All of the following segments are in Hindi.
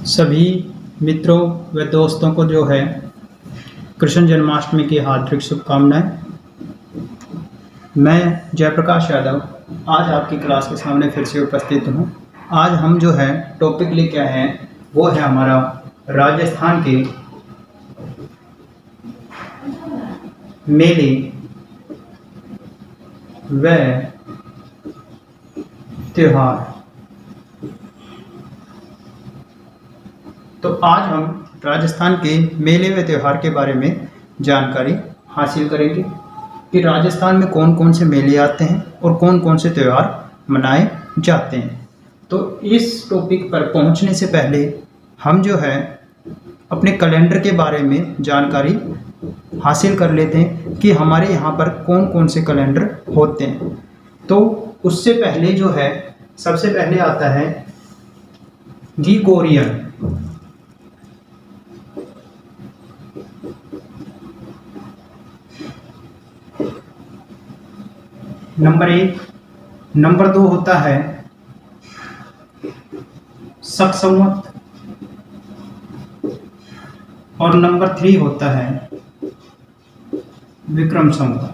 सभी मित्रों व दोस्तों को जो है कृष्ण जन्माष्टमी की हार्दिक शुभकामनाएं। मैं जयप्रकाश यादव आज आपकी क्लास के सामने फिर से उपस्थित हूं। आज हम जो है टॉपिक लेके आए हैं वो है हमारा राजस्थान के मेले व त्योहार। तो आज हम राजस्थान के मेले व त्यौहार के बारे में जानकारी हासिल करेंगे कि राजस्थान में कौन कौन से मेले आते हैं और कौन कौन से त्यौहार मनाए जाते हैं। तो इस टॉपिक पर पहुंचने से पहले हम जो है अपने कैलेंडर के बारे में जानकारी हासिल कर लेते हैं कि हमारे यहाँ पर कौन कौन से कैलेंडर होते हैं। तो उससे पहले जो है सबसे पहले आता है ग्रिगोरियन। नंबर 1। नंबर 2 होता है शक संवत और नंबर 3 होता है विक्रम संवत।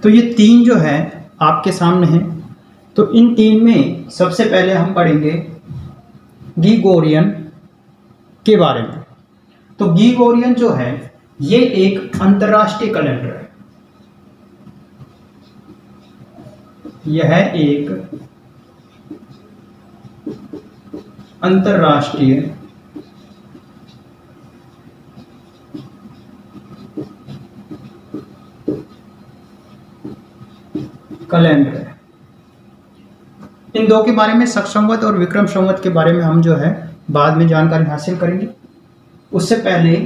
तो ये तीन जो है आपके सामने हैं। तो इन तीन में सबसे पहले हम पढ़ेंगे ग्रिगोरियन के बारे में। तो ग्रिगोरियन जो है ये एक अंतर्राष्ट्रीय कैलेंडर है। यह एक अंतर्राष्ट्रीय कैलेंडर है। इन दो के बारे में शक संवत और विक्रम संवत के बारे में हम जो है बाद में जानकारी हासिल करेंगे। उससे पहले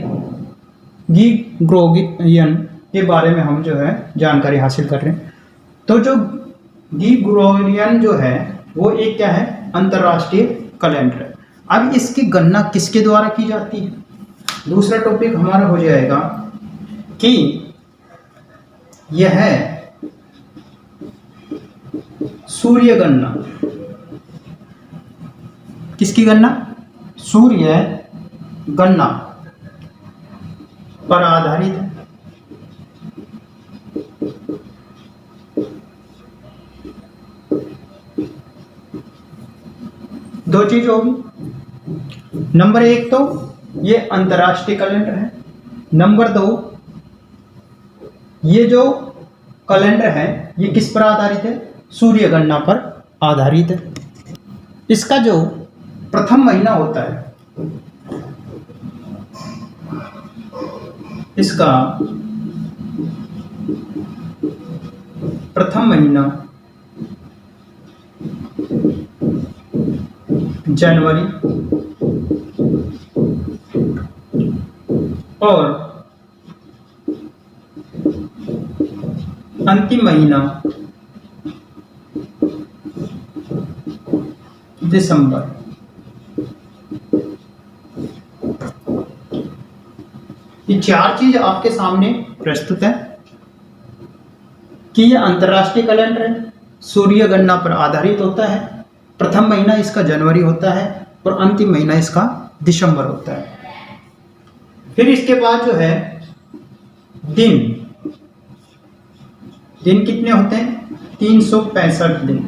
ग्रिगोरियन के बारे में हम जो है जानकारी हासिल कर रहे हैं। तो जो ग्रिगोरियन जो है वो एक क्या है, अंतर्राष्ट्रीय कैलेंडर है। अब इसकी गणना किसके द्वारा की जाती है। दूसरा टॉपिक हमारा हो जाएगा कि यह सूर्य गणना। किसकी गणना? सूर्य गणना पर आधारित है। दो चीज होगी। नंबर 1 तो ये अंतर्राष्ट्रीय कैलेंडर है। नंबर 2 ये जो कैलेंडर है ये किस पर आधारित है? सूर्य गणना पर आधारित है। इसका जो प्रथम महीना होता है इसका प्रथम महीना जनवरी और अंतिम महीना दिसंबर। ये चार चीज आपके सामने प्रस्तुत है कि ये अंतर्राष्ट्रीय कैलेंडर है, सूर्य गणना पर आधारित होता है, प्रथम महीना इसका जनवरी होता है और अंतिम महीना इसका दिसंबर होता है। फिर इसके बाद जो है दिन कितने होते हैं? 365 दिन।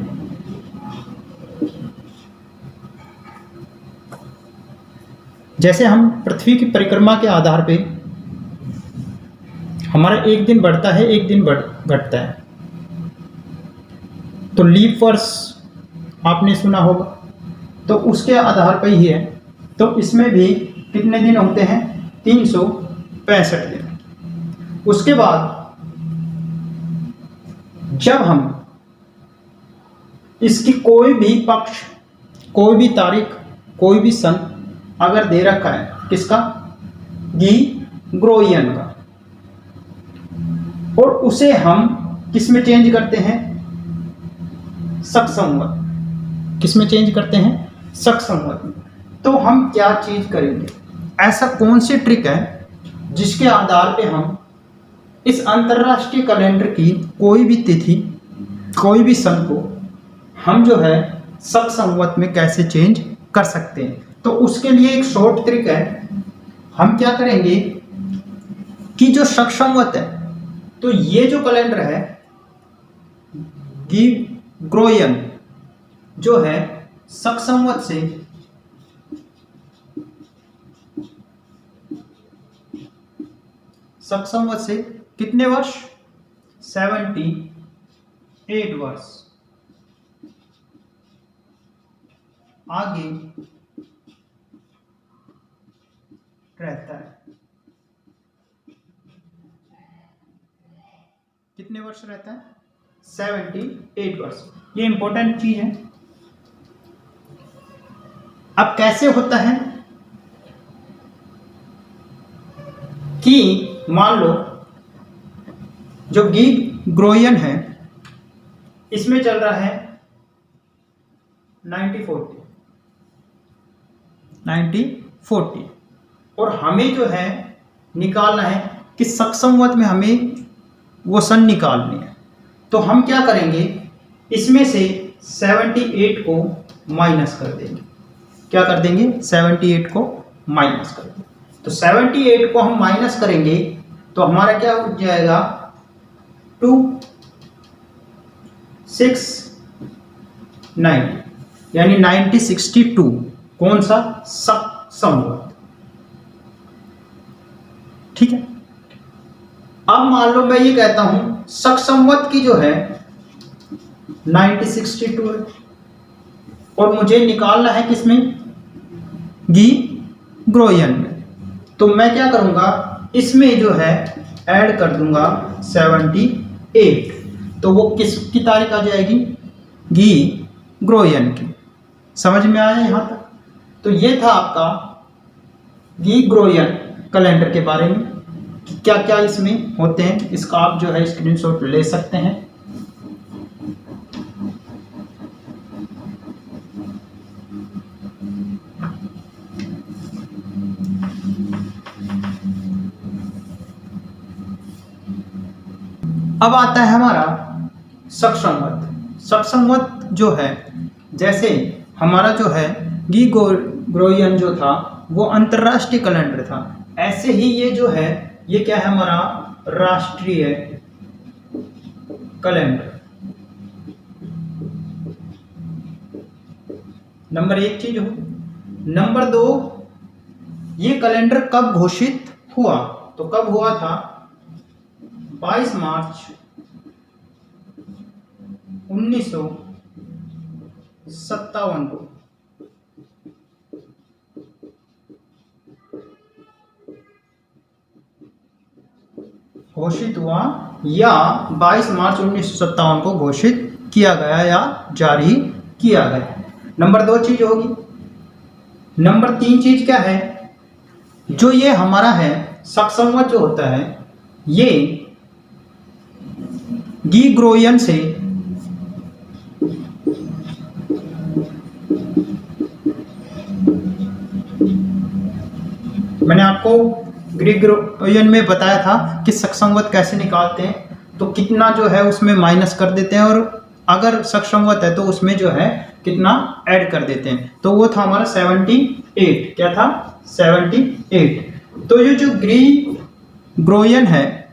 जैसे हम पृथ्वी की परिक्रमा के आधार पे हमारा एक दिन बढ़ता है, एक दिन घटता है। तो लीप वर्ष आपने सुना होगा, तो उसके आधार पर ही है। तो इसमें भी कितने दिन होते हैं? 365 दिन। उसके बाद जब हम इसकी कोई भी पक्ष, कोई भी तारीख, कोई भी सन अगर दे रखा है, किसका? ग्रिगोरियन का, और उसे हम किस में चेंज करते हैं? शक संवत। किस में चेंज करते हैं? शक संवत में। तो हम क्या चीज करेंगे? ऐसा कौन सी ट्रिक है जिसके आधार पे हम इस अंतर्राष्ट्रीय कैलेंडर की कोई भी तिथि कोई भी सन को हम जो है शक संवत में कैसे चेंज कर सकते हैं। तो उसके लिए एक शॉर्ट ट्रिक है। हम क्या करेंगे कि जो शक संवत है, तो ये जो कैलेंडर है ग्रेगोरियन जो है शक संवत से कितने वर्ष, 78 वर्ष आगे रहता है। कितने वर्ष रहता है, 78 वर्ष। ये इंपॉर्टेंट चीज है। अब कैसे होता है कि मान लो जो ग्रेगोरियन है इसमें चल रहा है 9040 और हमें जो है निकालना है कि शक संवत में हमें वो सन निकालनी है। तो हम क्या करेंगे, इसमें से 78 को माइनस कर देंगे। क्या कर देंगे, 78 को माइनस कर देंगे। तो 78 को हम माइनस करेंगे तो हमारा क्या हो जाएगा, 2690 यानी 9062। कौन सा, शक संवत। ठीक है। अब मान लो मैं ये कहता हूं शक संवत की जो है 9062 है और मुझे निकालना है किसमें, ग्रेगोरियन में। तो मैं क्या करूंगा, इसमें जो है ऐड कर दूंगा 78। तो वो किसकी तारीख आ जाएगी, ग्रेगोरियन की। समझ में आया यहां तक। तो ये था आपका ग्रेगोरियन कैलेंडर के बारे में कि क्या क्या इसमें होते हैं। इसका आप जो है स्क्रीनशॉट ले सकते हैं। अब आता है हमारा शक संवत। शक संवत जो है, जैसे हमारा जो है ग्रेगोरियन जो था वो अंतरराष्ट्रीय कैलेंडर था, ऐसे ही ये जो है ये क्या है, हमारा राष्ट्रीय कैलेंडर। नंबर 1 चीज हो। नंबर 2, ये कैलेंडर कब घोषित हुआ, तो कब हुआ था, 22 मार्च 1957 को। घोषित हुआ या 22 मार्च 1957 को घोषित किया गया या जारी किया गया। नंबर 2 चीज होगी। नंबर 3 चीज क्या है, जो ये हमारा है शक संवत जो होता है ये ग्रेगोरियन से मैंने आपको ग्रेगोरियन में बताया था कि शक संवत कैसे निकालते हैं। तो कितना जो है उसमें माइनस कर देते हैं और अगर शक संवत है तो उसमें जो है कितना ऐड कर देते हैं। तो वो था हमारा 78। क्या था, 78। तो ये जो ग्रेगोरियन है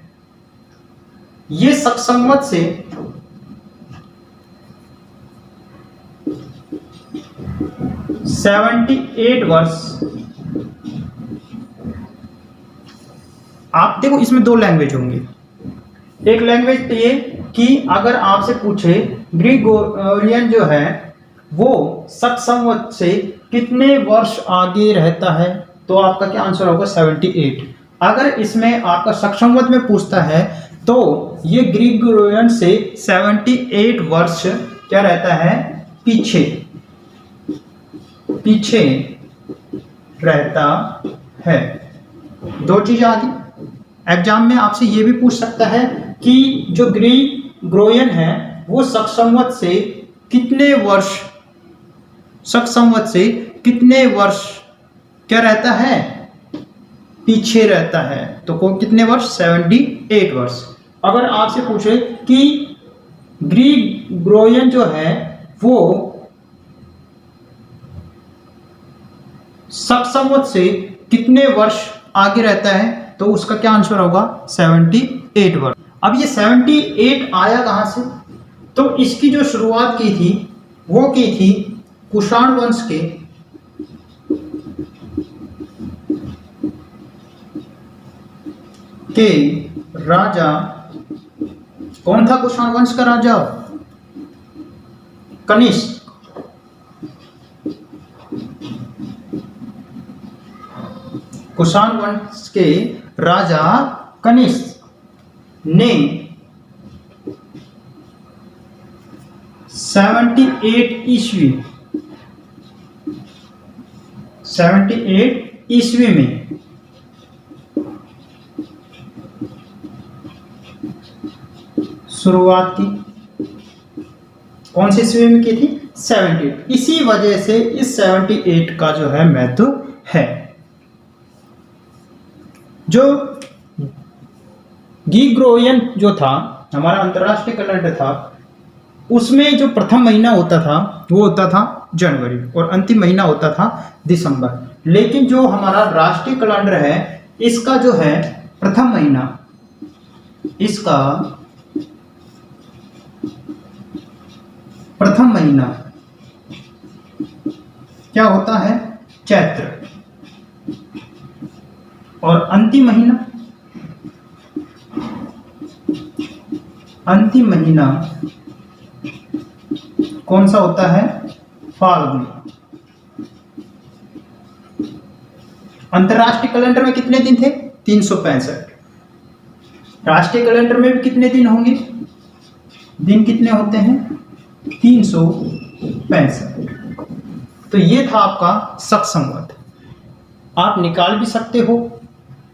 ये शक संवत से 78 वर्ष। आप देखो इसमें 2 लैंग्वेज होंगी। एक लैंग्वेज ये कि अगर आपसे पूछे ग्रेगोरियन जो है वो शक संवत से कितने वर्ष आगे रहता है, तो आपका क्या आंसर होगा, 78। अगर इसमें आपका शक संवत में पूछता है तो ये ग्रेगोरियन से 78 वर्ष क्या रहता है, पीछे रहता है। 2 चीज आ गई। एग्जाम में आपसे ये भी पूछ सकता है कि जो ग्रेगोरियन है वो शक संवत से कितने वर्ष क्या रहता है, पीछे रहता है। तो कितने वर्ष, 78 वर्ष। अगर आपसे पूछे कि ग्रीगोरियन जो है वो शक संवत से कितने वर्ष आगे रहता है? तो उसका क्या आंसर होगा? 78 वर्ष। अब ये 78 आया कहां से? तो इसकी जो शुरुआत की थी वो की थी कुषाण वंश के राजा, कौन था कुषाण वंश का राजा? कनिष्क। कुषाण वंश के राजा कनिष्क ने 78 ईस्वी में शुरुआत की। कौन सी ईस्वी में की थी? 78। इसी वजह से इस 78 का जो है महत्व है। जो ग्रीगोरियन जो था हमारा अंतरराष्ट्रीय कैलेंडर था, उसमें जो प्रथम महीना होता था वो होता था जनवरी और अंतिम महीना होता था दिसंबर। लेकिन जो हमारा राष्ट्रीय कैलेंडर है इसका जो है प्रथम महीना, इसका प्रथम महीना क्या होता है? चैत्र। और अंतिम महीना कौन सा होता है? फाल्गुन। अंतरराष्ट्रीय कैलेंडर में कितने दिन थे? 365। राष्ट्रीय कैलेंडर में भी कितने दिन होंगे? दिन कितने होते हैं? 365। तो ये था आपका शक संवत। आप निकाल भी सकते हो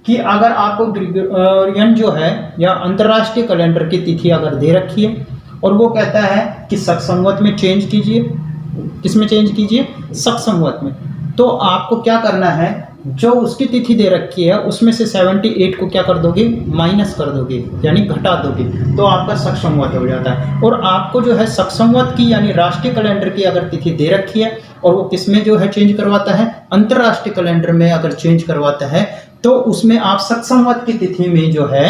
कि अगर आपको ग्रीगोरियन जो है या अंतरराष्ट्रीय कैलेंडर की तिथि अगर दे रखी है और वो कहता है कि शक संवत में चेंज कीजिए, किसमें चेंज कीजिए? शक संवत में, तो आपको क्या करना है? जो उसकी तिथि दे रखी है उसमें से 78 को क्या कर दोगे? माइनस कर दोगे, यानी घटा दोगे, तो आपका शक संवत हो जाता है। और आपको जो है शक संवत की यानी राष्ट्रीय कैलेंडर की अगर तिथि दे रखी है और वो किसमें जो है चेंज करवाता है? अंतरराष्ट्रीय कैलेंडर में अगर चेंज करवाता है तो उसमें आप शक संवत की तिथि में जो है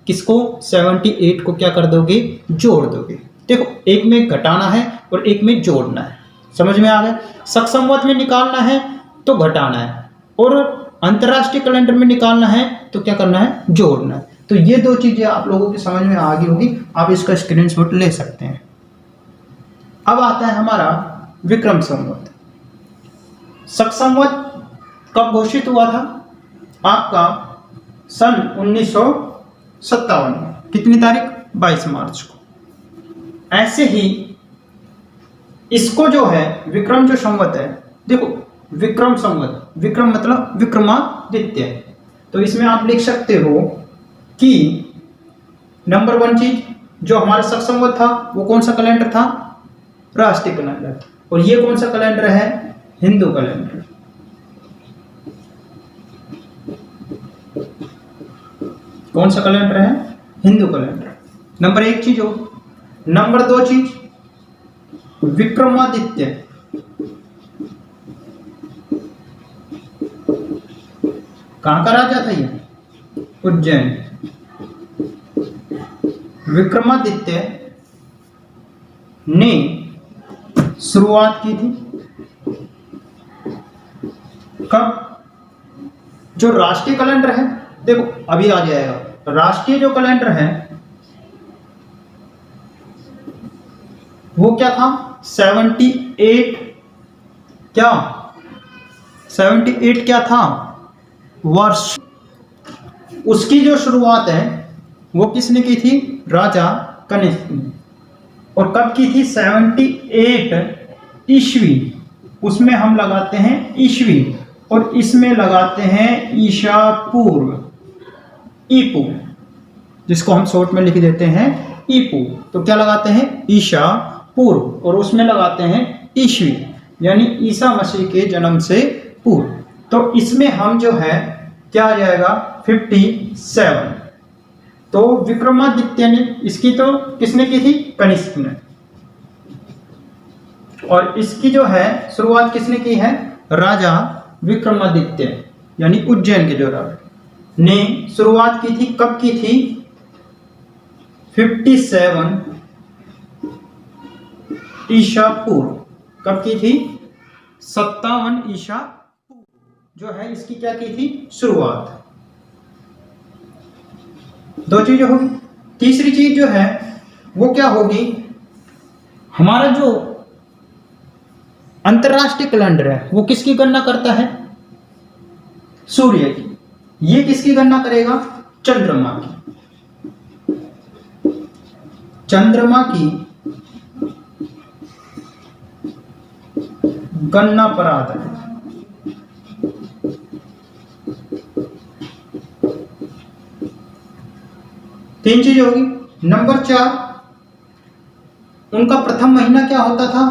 किसको? 78 को क्या कर दोगे? जोड़ दोगे। देखो, एक में घटाना है और एक में जोड़ना है। समझ में आ गया? शक संवत में निकालना है तो घटाना है और अंतरराष्ट्रीय कैलेंडर में निकालना है तो क्या करना है? जोड़ना है। तो ये दो चीजें आप लोगों की समझ में आ गई होगी, आप इसका स्क्रीनशॉट ले सकते हैं। अब आता है हमारा विक्रम संवत। शक संवत कब घोषित हुआ था? आपका सन 1957 में। कितनी तारीख? 22 मार्च को। ऐसे ही इसको जो है विक्रम जो संवत है, देखो विक्रम संवत, विक्रम मतलब विक्रमादित्य, तो इसमें आप लिख सकते हो कि नंबर 1 चीज जो हमारा शक संवत था वो कौन सा कैलेंडर था? राष्ट्रीय कैलेंडर। और ये कौन सा कैलेंडर है? हिंदू कैलेंडर। कौन सा कैलेंडर है? हिंदू कैलेंडर। नंबर 1 चीज हो। नंबर 2 चीज विक्रमादित्य। कहां का राजा था ये? उज्जैन। विक्रमादित्य ने शुरुआत की थी कब? जो राष्ट्रीय कैलेंडर है, देखो अभी आ जाएगा, राष्ट्रीय जो कैलेंडर है वो क्या था? 78 क्या? 78 क्या था? वर्ष। उसकी जो शुरुआत है वो किसने की थी? राजा कनिष्क ने। और कब की थी? 78 ईस्वी। उसमें हम लगाते हैं ईस्वी और इसमें लगाते हैं ईशा पूर्व, ईपू, जिसको हम शॉर्ट में लिख देते हैं ईपू। तो क्या लगाते हैं? ईशा पूर्व, और उसमें लगाते हैं ईस्वी, यानी ईसा मसीह के जन्म से पूर्व। तो इसमें हम जो है क्या आ जाएगा? 57। तो विक्रमादित्य ने, इसकी तो किसने की थी? कनिष्क ने। और इसकी जो है शुरुआत किसने की है? राजा विक्रमादित्य यानी उज्जैन के जो राजा ने शुरुआत की थी। कब की थी? 57 ईसा पूर्व। कब की थी? 57 ईसा पूर्व जो है इसकी क्या की थी? शुरुआत। दो चीजें होगी। तीसरी चीज जो है वो क्या होगी? हमारा जो अंतरराष्ट्रीय कैलेंडर है वो किसकी गणना करता है? सूर्य की। ये किसकी गणना करेगा? चंद्रमा की। चंद्रमा की गणना पर आधारित। तीन चीजें होगी। नंबर 4, उनका प्रथम महीना क्या होता था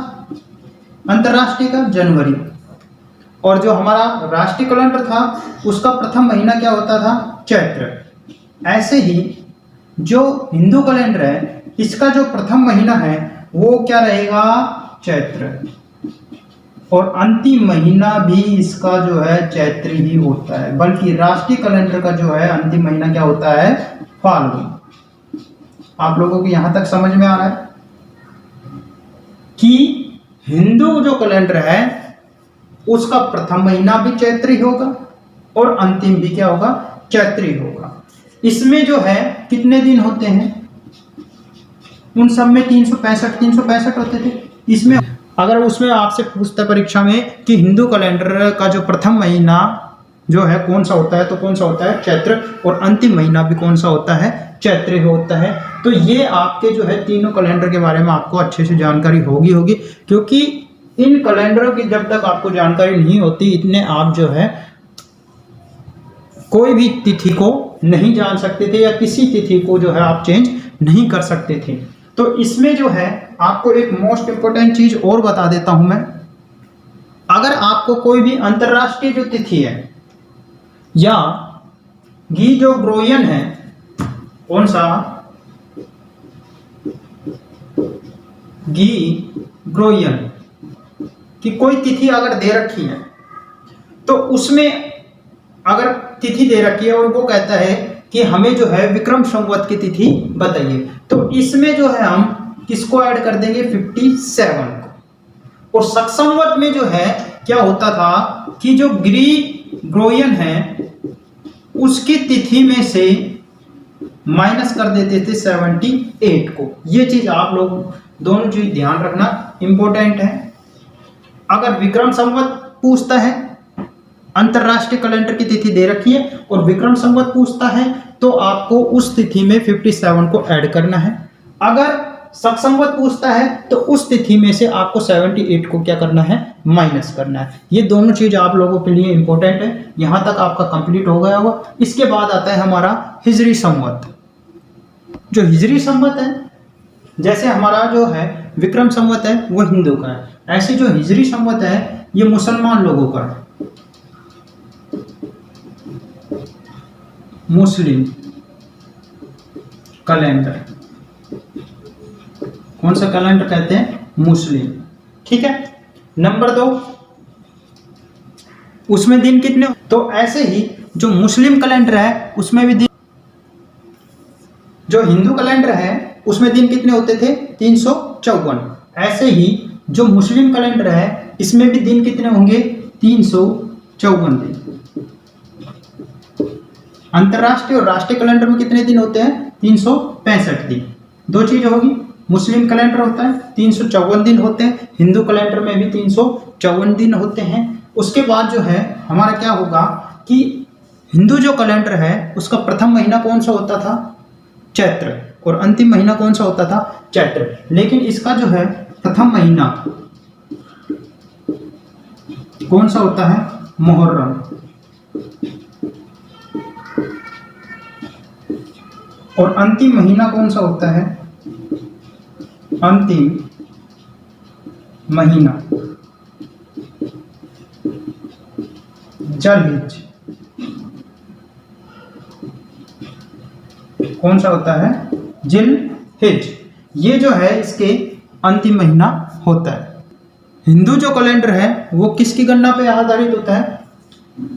अंतरराष्ट्रीय का? जनवरी। और जो हमारा राष्ट्रीय कैलेंडर था उसका प्रथम महीना क्या होता था? चैत्र। ऐसे ही जो हिंदू कैलेंडर है इसका जो प्रथम महीना है वो क्या रहेगा? चैत्र। और अंतिम महीना भी इसका जो है चैत्र ही होता है। बल्कि राष्ट्रीय कैलेंडर का जो है अंतिम महीना क्या होता है? फाल्गुन। आप लोगों को यहां तक समझ में आ रहा है कि हिंदू जो कैलेंडर है उसका प्रथम महीना भी चैत्री होगा और अंतिम भी क्या होगा? चैत्री होगा। इसमें जो है कितने दिन होते हैं? उन सब में 365 होते थे। इसमें अगर उसमें आपसे पूछता परीक्षा में कि हिंदू कैलेंडर का जो प्रथम महीना जो है कौन सा होता है, तो कौन सा होता है? चैत्र। और अंतिम महीना भी कौन सा होता है? चैत्र होता है। तो ये आपके जो है तीनों कैलेंडर के बारे में आपको अच्छे से जानकारी होगी क्योंकि इन कैलेंडरों की जब तक आपको जानकारी नहीं होती इतने आप जो है कोई भी तिथि को नहीं जान सकते थे या किसी तिथि को जो है आप चेंज नहीं कर सकते थे। तो इसमें जो है आपको एक मोस्ट इंपोर्टेंट चीज और बता देता हूं मैं। अगर आपको कोई भी अंतरराष्ट्रीय जो तिथि है या गी जो ग्रोयन है, कौन सा? गी ग्रोयन की कोई तिथि अगर दे रखी है तो उसमें अगर तिथि दे रखी है और वो कहता है कि हमें जो है विक्रम संवत की तिथि बताइए, तो इसमें जो है हम किसको ऐड कर देंगे? 57 को। और शक संवत में जो है क्या होता था कि जो ग्रीगोरियन है उसकी तिथि में से माइनस कर देते थे 78 को। ये चीज आप लोग दोनों चीज ध्यान रखना इंपॉर्टेंट है। अगर विक्रम संवत पूछता है, अंतरराष्ट्रीय कैलेंडर की तिथि दे रखी है और विक्रम संवत पूछता है तो आपको उस तिथि में 57 को ऐड करना है। अगर शक संवत पूछता है तो उस तिथि में से आपको 78 को क्या करना है? माइनस करना है। ये दोनों चीज आप लोगों के लिए इंपॉर्टेंट है। यहां तक आपका कंप्लीट हो गया होगा। इसके बाद आता है हमारा हिजरी संवत। जो हिजरी संवत है, जैसे हमारा जो है विक्रम संवत है वो हिंदू का है, ऐसे जो हिजरी संवत है ये मुसलमान लोगों का है। मुस्लिम कैलेंडर, कौन सा कैलेंडर कहते हैं? मुस्लिम। ठीक है। नंबर 2, उसमें दिन कितने? तो ऐसे ही जो मुस्लिम कैलेंडर है उसमें भी दिन, जो हिंदू कैलेंडर है उसमें दिन कितने होते थे? 354। ऐसे ही जो मुस्लिम कैलेंडर है इसमें भी दिन कितने होंगे? 354 दिन। अंतरराष्ट्रीय और राष्ट्रीय कैलेंडर में कितने दिन होते हैं? 365 दिन। दो चीज होगी, मुस्लिम कैलेंडर होता है 354 दिन होते हैं, हिंदू कैलेंडर में भी 354 दिन होते हैं। उसके बाद जो है हमारा क्या होगा कि हिंदू जो कैलेंडर है उसका प्रथम महीना कौन सा होता था? चैत्र। और अंतिम महीना कौन सा होता था? चैत्र। लेकिन इसका जो है प्रथम महीना कौन सा होता है? मुहर्रम। और अंतिम महीना कौन सा होता है? अंतिम महीना जिलहिज। कौन सा होता है? जिल-हिज। ये जो है इसके अंतिम महीना होता है। हिंदू जो कैलेंडर है वो किसकी गणना पे आधारित होता है?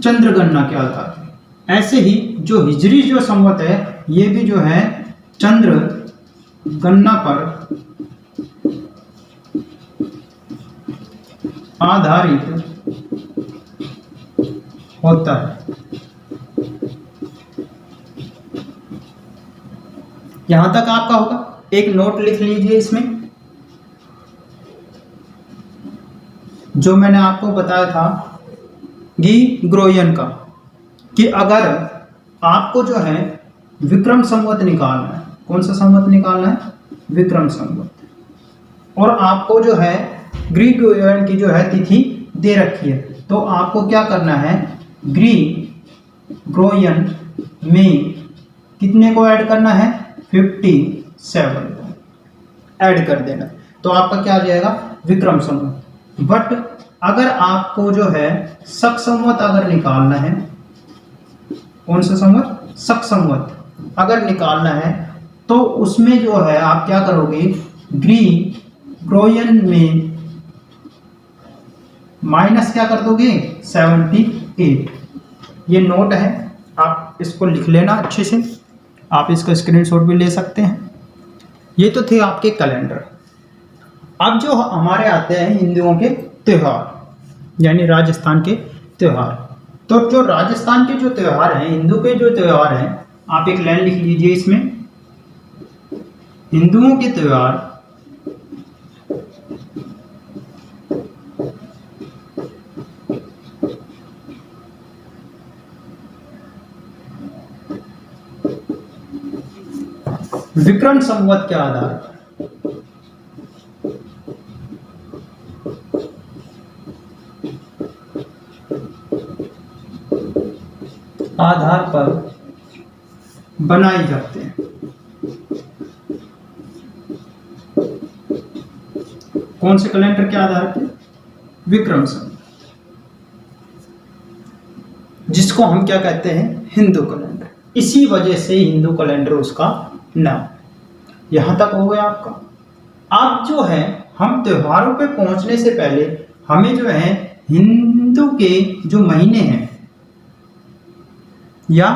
चंद्र गणना के आधार पर। ऐसे ही जो हिजरी जो संवत है ये भी जो है चंद्र गणना पर आधारित होता है। यहां तक आपका होगा। एक नोट लिख लीजिए इसमें, जो मैंने आपको बताया था ग्रीगोरियन का, कि अगर आपको जो है विक्रम संवत निकालना है, कौन सा संवत निकालना है? विक्रम संवत, और आपको जो है ग्रीगोरियन की जो है तिथि दे रखी है, तो आपको क्या करना है? ग्रीगोरियन में कितने को ऐड करना है? 57 को ऐड कर देना, तो आपका क्या आ जाएगा? विक्रम संवत। बट अगर आपको जो है शक संवत अगर निकालना है, कौन सा संवत? शक संवत अगर निकालना है, तो उसमें जो है आप क्या करोगे? ग्रीगोरियन में माइनस क्या कर दोगे? 78। ये नोट है, आप इसको लिख लेना अच्छे से। आप इसका स्क्रीनशॉट भी ले सकते हैं। ये तो थे आपके कैलेंडर। अब जो हमारे आते हैं हिंदुओं के त्यौहार, यानी राजस्थान के त्यौहार। तो जो राजस्थान के जो त्यौहार हैं, हिंदू के जो त्यौहार हैं, आप एक लाइन लिख लीजिए इसमें, हिंदुओं के त्यौहार विक्रम संवत के आधार पर बनाए जाते हैं। कौन से कैलेंडर के आधार पर? विक्रम संवत, जिसको हम क्या कहते हैं? हिंदू कैलेंडर। इसी वजह से हिंदू कैलेंडर उसका नाम। यहां तक हो गया आपका। अब जो है हम त्योहारों पे पहुंचने से पहले हमें जो है हिंदू के जो महीने हैं या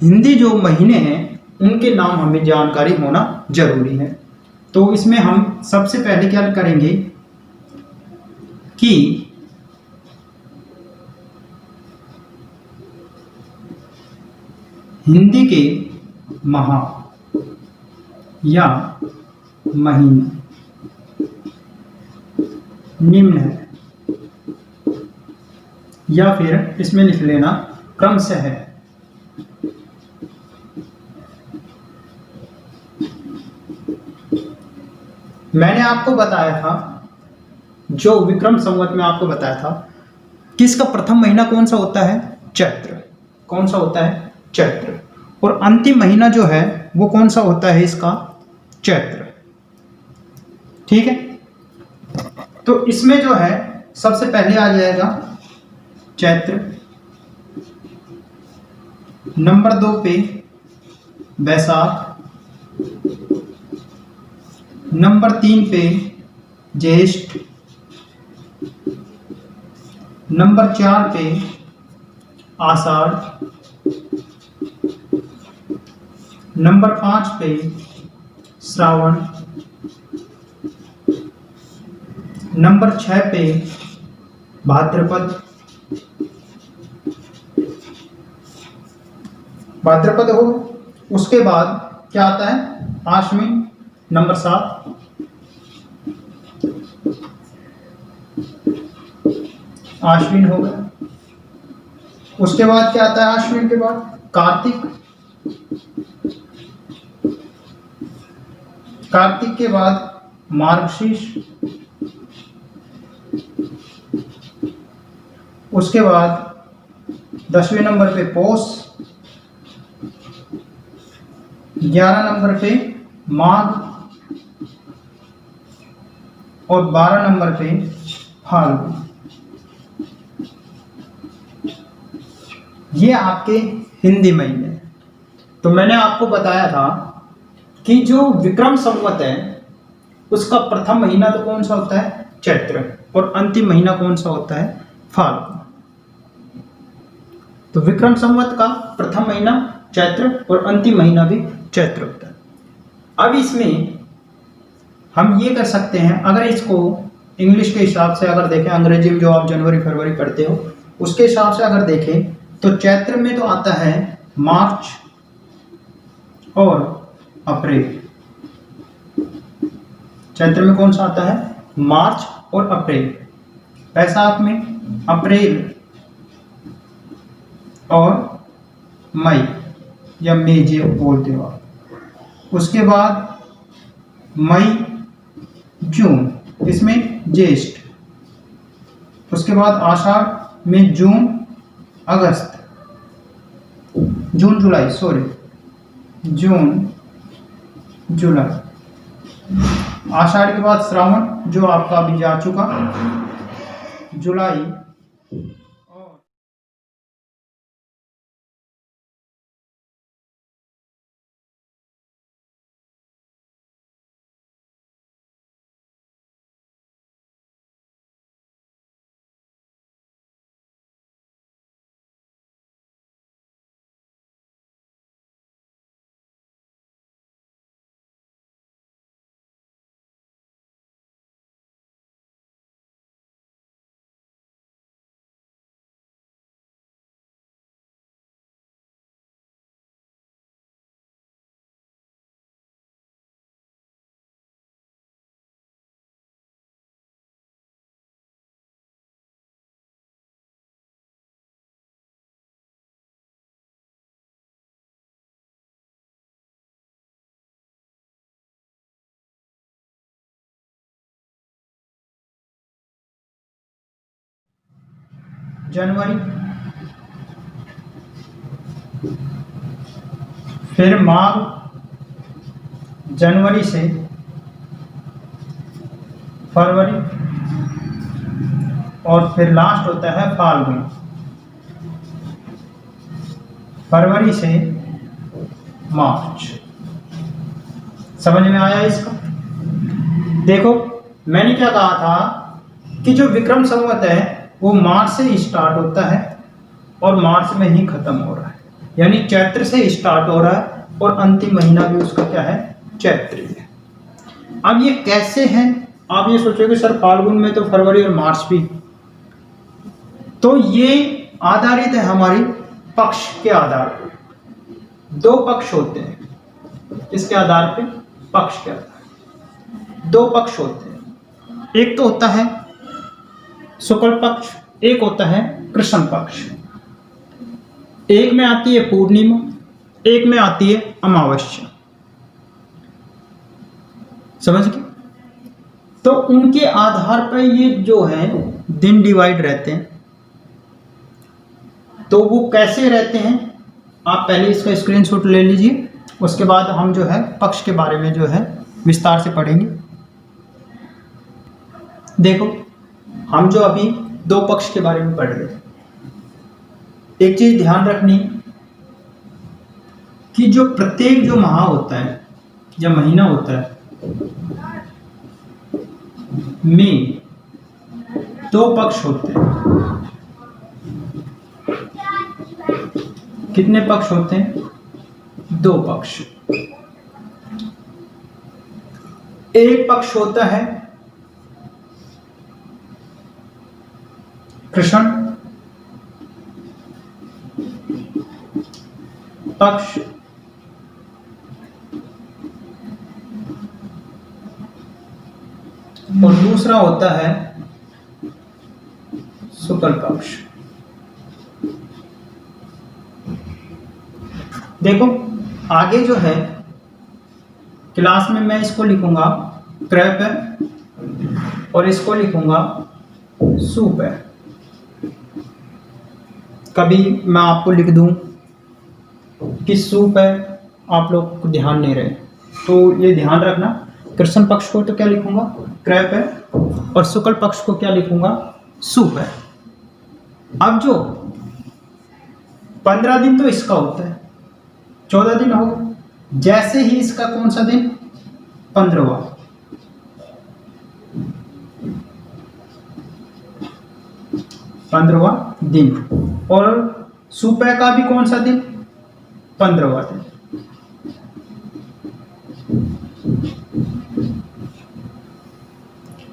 हिंदी जो महीने हैं उनके नाम हमें जानकारी होना जरूरी है। तो इसमें हम सबसे पहले क्या करेंगे कि हिंदी के माह या महीना निम्न है, या फिर इसमें लिख लेना क्रमशः है। मैंने आपको बताया था, जो विक्रम संवत में आपको बताया था कि इसका प्रथम महीना कौन सा होता है? चैत्र। कौन सा होता है? चैत्र। और अंतिम महीना जो है वो कौन सा होता है इसका? चैत्र। ठीक है, तो इसमें जो है सबसे पहले आ जाएगा चैत्र, नंबर 2 पे बैसाख, नंबर 3 पे ज्येष्ठ, नंबर 4 पे आषाढ़, नंबर 5 पे श्रावण, नंबर 6 पे भाद्रपद, भाद्रपद हो। उसके बाद क्या आता है? आश्विन, नंबर 7, आश्विन हो गया। उसके बाद क्या आता है? आश्विन के बाद कार्तिक, कार्तिक के बाद मार्गशीर्ष, उसके बाद 10वें नंबर पे पौष, 11 नंबर पे माघ और 12 नंबर पे फाल्गुन। ये आपके हिंदी महीने। तो मैंने आपको बताया था कि जो विक्रम संवत है उसका प्रथम महीना तो कौन सा होता है? चैत्र। और अंतिम महीना कौन सा होता है? फाल्गुन। तो विक्रम संवत का प्रथम महीना चैत्र और अंतिम महीना भी चैत्र होता है। अब इसमें हम ये कर सकते हैं, अगर इसको इंग्लिश के हिसाब से अगर देखें, अंग्रेजी में जो आप जनवरी फरवरी पढ़ते हो उसके हिसाब से अगर देखें तो चैत्र में तो आता है मार्च और अप्रैल। चैत्र में कौन सा आता है? मार्च और अप्रैल। बैसाख में अप्रैल और मई या मई जो बोलते हो आप। उसके बाद मई जून, इसमें ज्येष्ठ। उसके बाद आषाढ़ में जून अगस्त, जून जुलाई, जून जुलाई। आषाढ़ के बाद श्रावण जो आपका अभी जा चुका, जुलाई। और जनवरी, फिर माघ, जनवरी से फरवरी, और फिर लास्ट होता है फाल्गुन। फरवरी से मार्च। समझ में आया इसका? देखो मैंने क्या कहा था कि जो विक्रम संवत है वो मार्च से स्टार्ट होता है और मार्च में ही खत्म हो रहा है, यानी चैत्र से स्टार्ट हो रहा है और अंतिम महीना भी उसका क्या है? चैत्र है। अब ये कैसे है? आप ये सोचोगे सर फाल्गुन में तो फरवरी और मार्च भी, तो ये आधारित है हमारी पक्ष के आधार पर। दो पक्ष होते हैं, इसके आधार पे पक्ष के आधार, दो पक्ष होते हैं। एक तो होता है शुक्ल पक्ष, एक होता है कृष्ण पक्ष। एक में आती है पूर्णिमा, एक में आती है अमावस्या। समझ गए? तो उनके आधार पर ये जो है दिन डिवाइड रहते हैं। तो वो कैसे रहते हैं आप पहले इसका स्क्रीनशॉट ले लीजिए, उसके बाद हम जो है पक्ष के बारे में जो है विस्तार से पढ़ेंगे। देखो हम जो अभी दो पक्ष के बारे में पढ़ रहे थे, एक चीज ध्यान रखनी कि जो प्रत्येक जो माह होता है या महीना होता है में दो पक्ष होते हैं। कितने पक्ष होते हैं? दो पक्ष। एक पक्ष होता है कृष्ण पक्ष, और दूसरा होता है शुक्ल पक्ष। देखो आगे जो है क्लास में मैं इसको लिखूंगा क्रैप है और इसको लिखूंगा सूप है। कभी मैं आपको लिख दूं कि सूप है, आप लोग ध्यान नहीं रहे, तो ये ध्यान रखना। कृष्ण पक्ष को तो क्या लिखूंगा? क्रैप है, और शुक्ल पक्ष को क्या लिखूंगा? सूप है। अब जो 15 दिन तो इसका होता है, 14 दिन हो गए। जैसे ही इसका कौन सा दिन, 15वां, 15वां दिन। और सुपह का भी कौन सा दिन, 15वां दिन।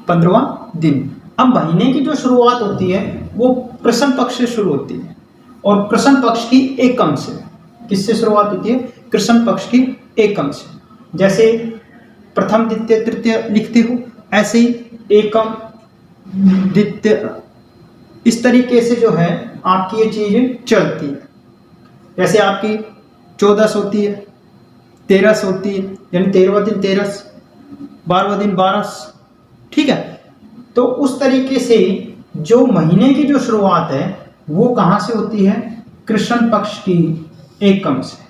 पंद्रवा दिन। अब महीने की जो शुरुआत होती है वो कृष्ण पक्ष से शुरू होती है, और कृष्ण पक्ष की एकम से। किससे शुरुआत होती है, कृष्ण पक्ष की एकम से। जैसे प्रथम द्वितीय तृतीय लिखते हो, ऐसे ही एकम द्वितीय, इस तरीके से जो है आपकी ये चीजें चलती है। जैसे आपकी 14 होती है, 13 होती है, यानी 13वां दिन 13, 12वां दिन 12, ठीक है। तो उस तरीके से जो महीने की जो शुरुआत है वो कहां से होती है, कृष्ण पक्ष की एकम से।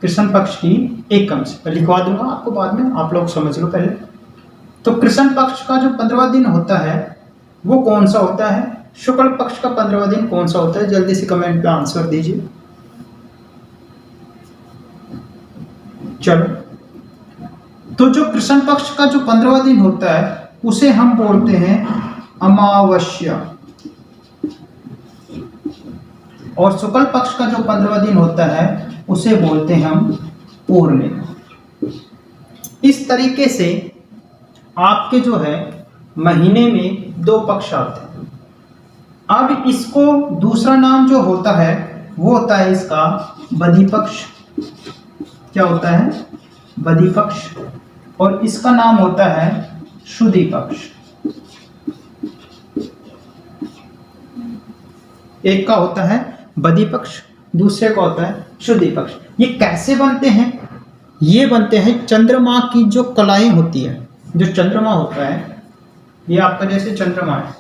कृष्ण पक्ष की एकम से मैं लिखवा दूंगा आपको बाद में, आप लोग समझ लो पहले। तो कृष्ण पक्ष का जो 15वां दिन होता है वो कौन सा होता है, शुक्ल पक्ष का 15वां दिन कौन सा होता है, जल्दी से कमेंट पे आंसर दीजिए। चलो, तो जो कृष्ण पक्ष का जो 15वां दिन होता है उसे हम बोलते हैं अमावस्या, और शुक्ल पक्ष का जो 15वां दिन होता है उसे बोलते हैं हम पूर्णिमा। इस तरीके से आपके जो है महीने में 2 पक्ष आते हैं। अब इसको दूसरा नाम जो होता है वो होता है इसका बधी पक्ष। क्या होता है, बधी पक्ष। और इसका नाम होता है शुद्धि पक्ष। एक का होता है बधी पक्ष, दूसरे का होता है शुद्धि पक्ष। ये कैसे बनते हैं, ये बनते हैं चंद्रमा की जो कलाएं होती है। जो चंद्रमा होता है, ये आपका जैसे चंद्रमा है,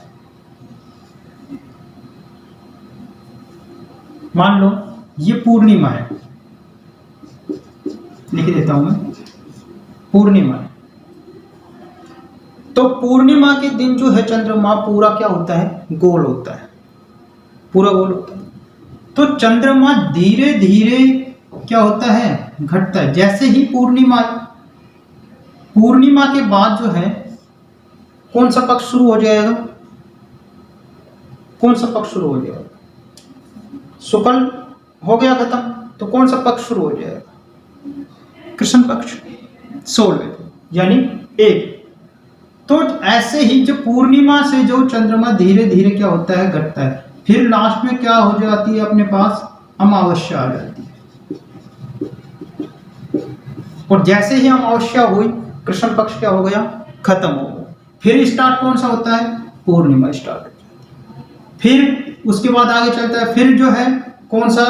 मान लो ये पूर्णिमा है, लिख देता हूं मैं, पूर्णिमा है। तो पूर्णिमा के दिन जो है चंद्रमा पूरा क्या होता है, गोल होता है, पूरा गोल होता है। तो चंद्रमा धीरे धीरे क्या होता है, घटता है। जैसे ही पूर्णिमा, पूर्णिमा के बाद जो है कौन सा पक्ष शुरू हो जाएगा, कौन सा पक्ष शुरू हो जाएगा, शुक्ल हो गया खत्म, तो कौन सा पक्ष शुरू हो जाएगा, कृष्ण पक्ष, 16वें, यानी 1। तो ऐसे ही जो पूर्णिमा से जो चंद्रमा धीरे धीरे क्या होता है, घटता है। फिर लास्ट में क्या हो जाती है, अपने पास अमावस्या आ जाती है। और जैसे ही अमावस्या हुई, कृष्ण पक्ष क्या हो गया, खत्म हो गया। फिर स्टार्ट कौन सा होता है, पूर्णिमा स्टार्ट हो जाती है। फिर उसके बाद आगे चलता है, फिर जो है कौन सा,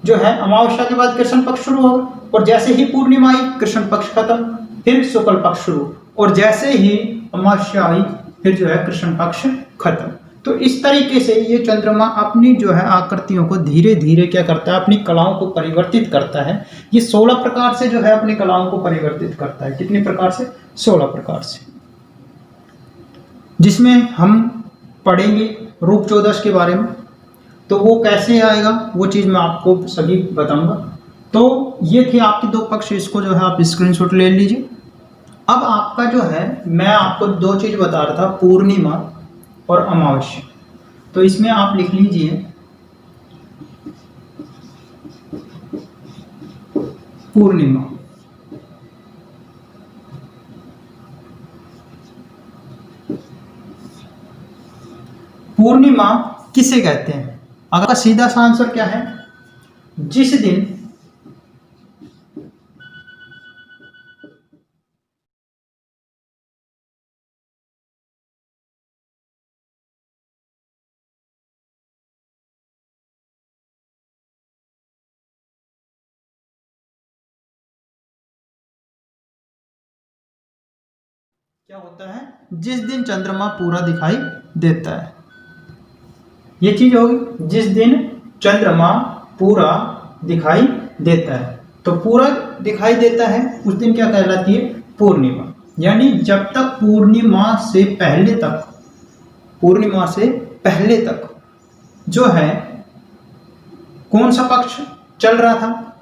जो है अमावस्या के बाद कृष्ण पक्ष शुरू हो, और जैसे ही पूर्णिमा आई कृष्ण पक्ष खत्म, फिर शुक्ल पक्ष शुरू, और जैसे ही अमावस्या आई फिर जो है कृष्ण पक्ष खत्म। तो इस तरीके से ये चंद्रमा अपनी जो है आकृतियों को धीरे धीरे क्या करता है, अपनी कलाओं को परिवर्तित करता है। ये 16 प्रकार से जो है अपनी कलाओं को परिवर्तित करता है। कितने प्रकार से, 16 प्रकार से, जिसमें हम पढ़ेंगे रूप 14 के बारे में। तो वो कैसे आएगा वो चीज़ मैं आपको सभी बताऊंगा। तो ये थे आपके 2 पक्ष, इसको जो है आप स्क्रीनशॉट ले लीजिए। अब आपका जो है मैं आपको 2 चीज़ बता रहा था, पूर्णिमा और अमावस्या। तो इसमें आप लिख लीजिए पूर्णिमा, पूर्णिमा किसे कहते हैं। अगर सीधा सा आंसर क्या है, जिस दिन क्या होता है, जिस दिन चंद्रमा पूरा दिखाई देता है। ये चीज होगी, जिस दिन चंद्रमा पूरा दिखाई देता है। तो पूरा दिखाई देता है उस दिन क्या कहलाती है, पूर्णिमा। यानी जब तक पूर्णिमा से पहले तक, पूर्णिमा से पहले तक जो है कौन सा पक्ष चल रहा था?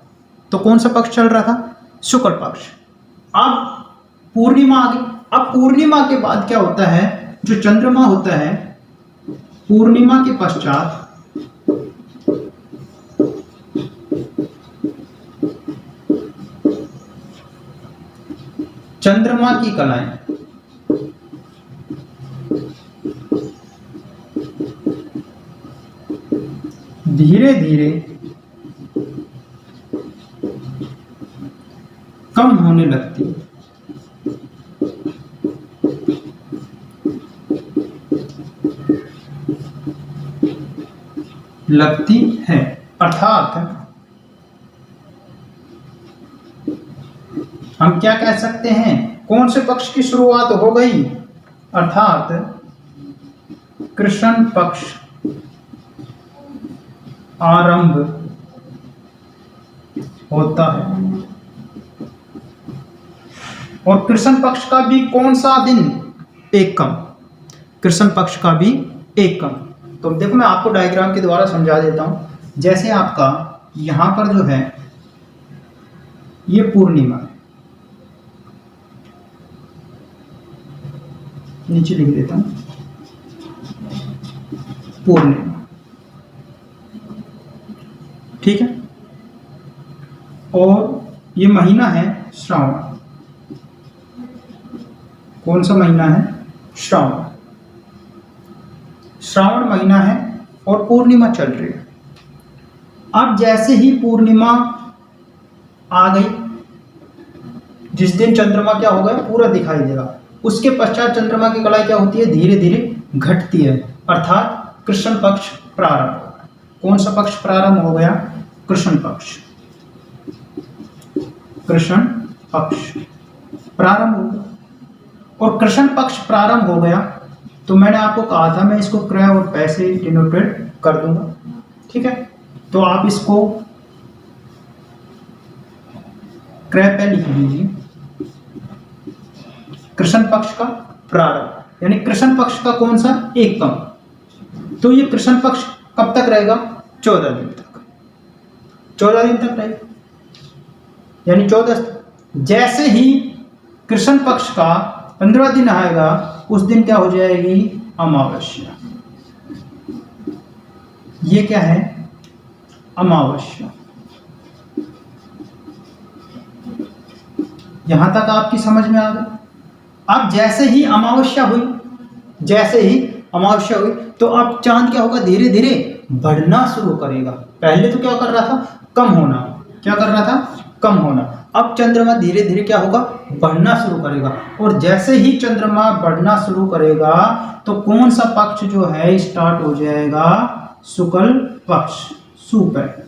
तो कौन सा पक्ष चल रहा था? शुक्ल पक्ष। अब पूर्णिमा आ गई। अब पूर्णिमा के बाद क्या होता है? जो चंद्रमा होता है, पूर्णिमा के पश्चात चंद्रमा की कलाएं धीरे धीरे कम होने लगती है। अर्थात हम क्या कह सकते हैं? कौन से पक्ष की शुरुआत हो गई? अर्थात कृष्ण पक्ष आरंभ होता है। और कृष्ण पक्ष का भी कौन सा दिन? एकम। कृष्ण पक्ष का भी एकम। तो देखो मैं आपको डायग्राम के द्वारा समझा देता हूं। जैसे आपका यहां पर जो है ये पूर्णिमा है, नीचे लिख देता हूं पूर्णिमा, ठीक है। और ये महीना है श्रावण। कौन सा महीना है? श्रावण। श्रावण महीना है और पूर्णिमा चल रही है। अब जैसे ही पूर्णिमा आ गई, जिस दिन चंद्रमा क्या हो गया? पूरा दिखाई देगा। उसके पश्चात चंद्रमा की कला क्या होती है? धीरे धीरे घटती है। अर्थात कृष्ण पक्ष प्रारंभ हो गया। कौन सा पक्ष प्रारंभ हो गया? कृष्ण पक्ष। कृष्ण पक्ष प्रारंभ हो गया। और कृष्ण पक्ष प्रारंभ हो गया तो मैंने आपको कहा था मैं इसको क्रय और पैसे डिनोटेड कर दूंगा, ठीक है। तो आप इसको क्रय पे लिख लीजिए। कृष्ण पक्ष का प्रारंभ, यानी कृष्ण पक्ष का कौन सा? एकम। तो ये कृष्ण पक्ष कब तक रहेगा? 14 दिन तक। 14 दिन तक रहेगा, यानी 14। जैसे ही कृष्ण पक्ष का 15 दिन आएगा, उस दिन क्या हो जाएगी? अमावस्या। ये क्या है? अमावस्या। यहां तक आपकी समझ में आ गया। अब जैसे ही अमावस्या हुई, तो अब चांद क्या होगा? धीरे धीरे बढ़ना शुरू करेगा। पहले तो क्या कर रहा था? कम होना। क्या कर रहा था? कम होना। अब चंद्रमा धीरे धीरे क्या होगा? बढ़ना शुरू करेगा। और जैसे ही चंद्रमा बढ़ना शुरू करेगा तो कौन सा पक्ष जो है स्टार्ट हो जाएगा? शुक्ल पक्ष, सुपय,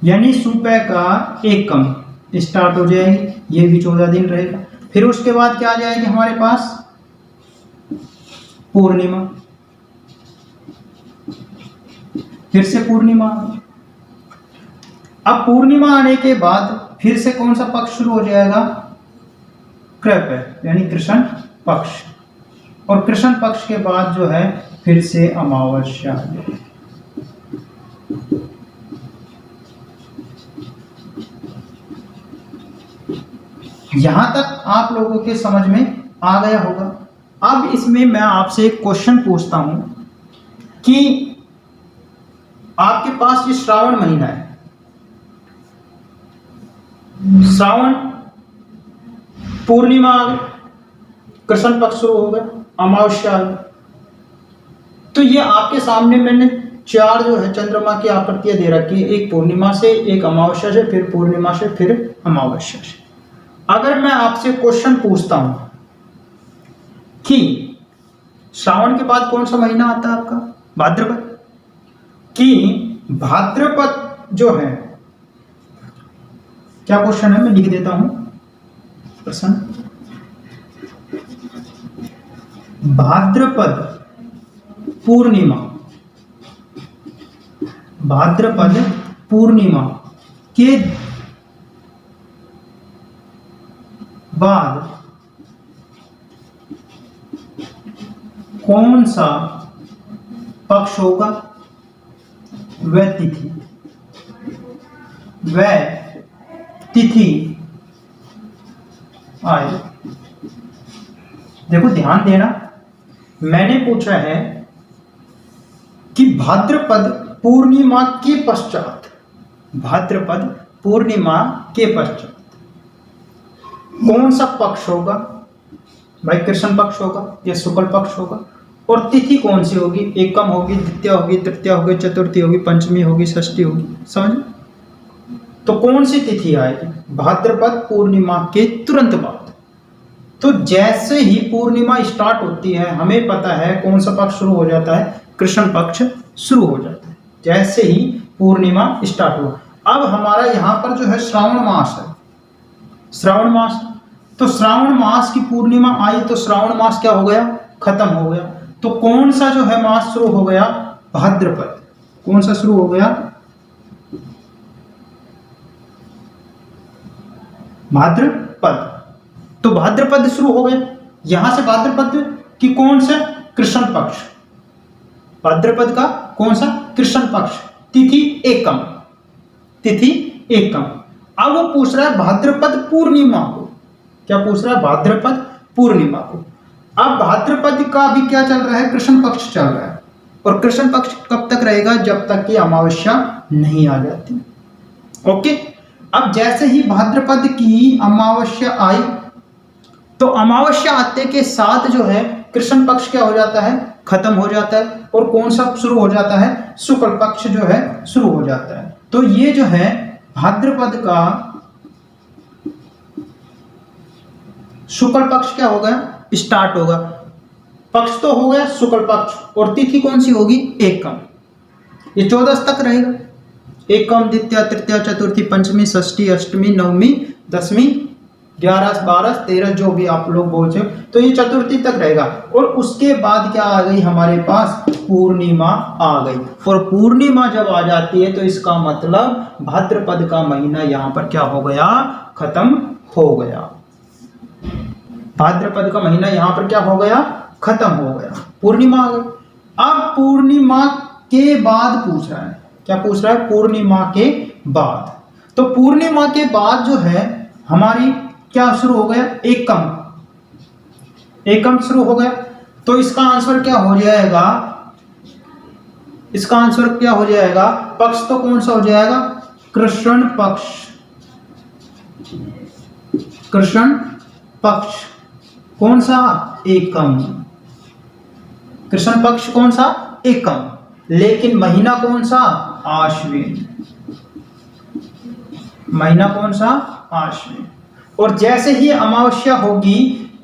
यानी सुपय का एकम स्टार्ट हो जाएगी। ये भी 14 दिन रहेगा। फिर उसके बाद क्या आ जाएगी हमारे पास? पूर्णिमा। फिर से पूर्णिमा। अब पूर्णिमा आने के बाद फिर से कौन सा पक्ष शुरू हो जाएगा? कृपय, यानी कृष्ण पक्ष। और कृष्ण पक्ष के बाद जो है फिर से अमावस्या। यहां तक आप लोगों के समझ में आ गया होगा। अब इसमें मैं आपसे एक क्वेश्चन पूछता हूं कि आपके पास ये श्रावण महीना है, श्रावण पूर्णिमा आ गई, कृष्ण पक्ष शुरू हो गया, अमावस्या आ गई। तो ये आपके सामने मैंने 4 जो है चंद्रमा की आकृतियां दे रखी है, एक पूर्णिमा से, एक अमावस्या से, फिर पूर्णिमा से, फिर अमावस्या से। अगर मैं आपसे क्वेश्चन पूछता हूं कि श्रावण के बाद कौन सा महीना आता है आपका? भाद्रपद। कि भाद्रपद जो है, क्या क्वेश्चन है? मैं लिख देता हूं प्रश्न। भाद्रपद पूर्णिमा, भाद्रपद पूर्णिमा के बाद कौन सा पक्ष होगा? व तिथि, व तिथि आए। देखो ध्यान देना, मैंने पूछा है कि भाद्रपद पूर्णिमा के पश्चात, भाद्रपद पूर्णिमा के पश्चात कौन सा पक्ष होगा? भाई कृष्ण पक्ष होगा या शुक्ल पक्ष होगा? और तिथि कौन सी होगी? एकम होगी, द्वितीया होगी, तृतीया होगी, चतुर्थी होगी, पंचमी होगी, षष्ठी होगी। समझ? तो कौन सी तिथि आएगी? भाद्रपद पूर्णिमा के तुरंत बाद। तो जैसे ही पूर्णिमा स्टार्ट होती है, हमें पता है कौन सा पक्ष शुरू हो जाता है? कृष्ण पक्ष शुरू हो जाता है जैसे ही पूर्णिमा स्टार्ट हुआ। अब हमारा यहाँ पर जो है श्रावण मास है, श्रावण मास। तो श्रावण मास की पूर्णिमा आई तो श्रावण मास क्या हो गया? खत्म हो गया। तो कौन सा जो है मास शुरू हो गया? भाद्रपद। कौन सा शुरू हो गया? भाद्रपद। तो भाद्रपद शुरू हो गया। यहां से भाद्रपद की कौन सा? कृष्ण पक्ष। भाद्रपद का कौन सा? कृष्ण पक्ष। तिथि एकम, तिथि एकम। अब वो पूछ रहा है भाद्रपद पूर्णिमा को। क्या पूछ रहा है? भाद्रपद पूर्णिमा को। अब भाद्रपद का भी क्या चल रहा है? कृष्ण पक्ष चल रहा है। और कृष्ण पक्ष कब तक रहेगा? जब तक कि अमावस्या नहीं आ जाती। ओके। अब जैसे ही भाद्रपद की अमावस्या आई तो अमावस्या आते के साथ जो है कृष्ण पक्ष क्या हो जाता है? खत्म हो जाता है। और कौन सा शुरू हो जाता है? शुक्ल पक्ष जो है शुरू हो जाता है। तो ये जो है भाद्रपद का शुक्ल पक्ष क्या हो गया? स्टार्ट होगा। पक्ष तो हो गया शुक्ल पक्ष, और तिथि कौन सी होगी? एकम। ये 14 तक रहेगा। एकम, द्वितीया, तृतीया, चतुर्थी, पंचमी, षष्ठी, अष्टमी, नवमी, दसवीं, 11, 12, 13 जो भी आप लोग बोलते हो, तो ये चतुर्थी तक रहेगा। और उसके बाद क्या आ गई हमारे पास? पूर्णिमा आ गई। और पूर्णिमा जब आ जाती है तो इसका मतलब भाद्रपद का महीना यहाँ पर क्या हो गया? खत्म हो गया। भाद्रपद का महीना यहाँ पर क्या हो गया? खत्म हो गया। पूर्णिमा आ गई। अब पूर्णिमा के बाद पूछ रहा है, क्या पूछ रहा है? पूर्णिमा के बाद। तो पूर्णिमा के बाद जो है हमारी क्या शुरू हो गया? एकम, एकम शुरू हो गया। तो इसका आंसर क्या हो जाएगा? इसका आंसर क्या हो जाएगा? पक्ष तो कौन सा हो जाएगा? कृष्ण पक्ष, कृष्ण पक्ष। कौन सा? एकम। कृष्ण पक्ष कौन सा? एकम। लेकिन महीना कौन सा? आश्विन। महीना कौन सा? आश्विन। और जैसे ही अमावस्या होगी,